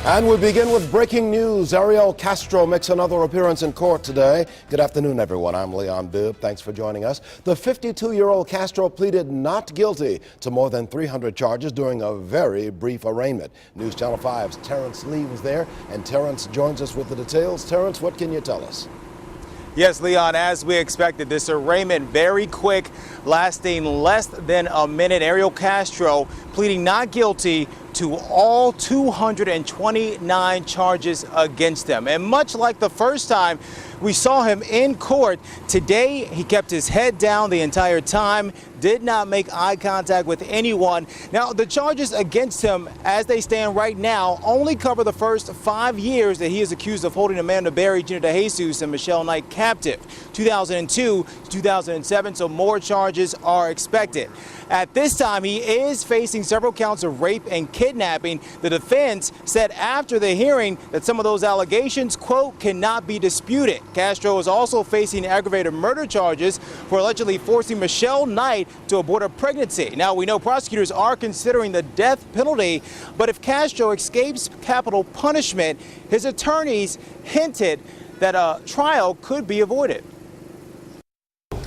And we begin with breaking news. Ariel Castro makes another appearance in court today. Good afternoon, everyone. I'm Leon Bibb. Thanks for joining us. The 52-year-old Castro pleaded not guilty to more than 300 charges during a very brief arraignment. News Channel 5's Terrence Lee was there, and Terrence joins us with the details. Terrence, what can you tell us? Yes, Leon, as we expected, this arraignment very quick, lasting less than a minute. Ariel Castro pleading not guilty to all 229 charges against him. And much like the first time we saw him in court, today he kept his head down the entire time, did not make eye contact with anyone. Now, the charges against him, as they stand right now, only cover the first 5 years that he is accused of holding Amanda Berry, Gina DeJesus, and Michelle Knight captive, 2002 to 2007, so more charges are expected. At this time, he is facing several counts of rape and kidnapping. The defense said after the hearing that some of those allegations, quote, cannot be disputed. Castro is also facing aggravated murder charges for allegedly forcing Michelle Knight to abort a pregnancy. Now, we know prosecutors are considering the death penalty, but if Castro escapes capital punishment, his attorneys hinted that a trial could be avoided.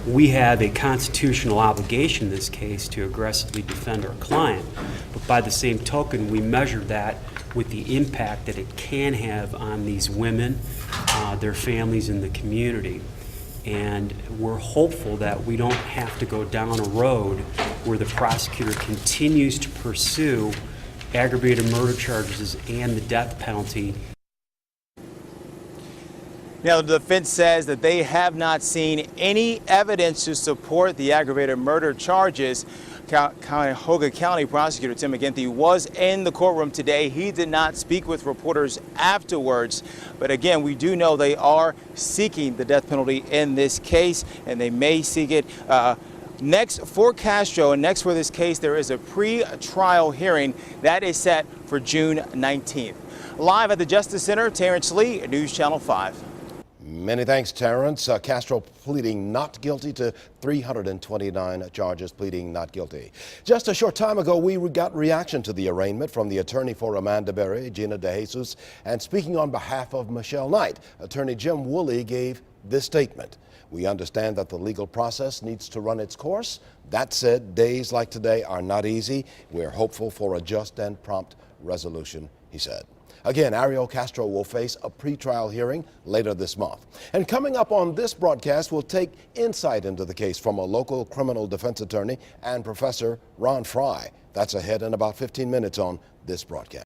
We have a constitutional obligation in this case to aggressively defend our client, but by the same token, we measure that with the impact that it can have on these women, their families, and the community. And we're hopeful that we don't have to go down a road where the prosecutor continues to pursue aggravated murder charges and the death penalty. Now, the defense says that they have not seen any evidence to support the aggravated murder charges. Cuyahoga County Prosecutor Tim McGinty was in the courtroom today. He did not speak with reporters afterwards. But again, we do know they are seeking the death penalty in this case, and they may seek it next for Castro. And next for this case, there is a pre-trial hearing that is set for June 19th. Live at the Justice Center, Terrence Lee, News Channel 5. Many thanks, Terrence. Castro pleading not guilty to 329 charges, pleading not guilty. Just a short time ago, we got reaction to the arraignment from the attorney for Amanda Berry, Gina DeJesus, and speaking on behalf of Michelle Knight, Attorney Jim Woolley gave this statement. We understand that the legal process needs to run its course. That said, days like today are not easy. We're hopeful for a just and prompt resolution, he said. Again, Ariel Castro will face a pretrial hearing later this month. And coming up on this broadcast, we'll take insight into the case from a local criminal defense attorney and Professor Ron Fry. That's ahead in about 15 minutes on this broadcast.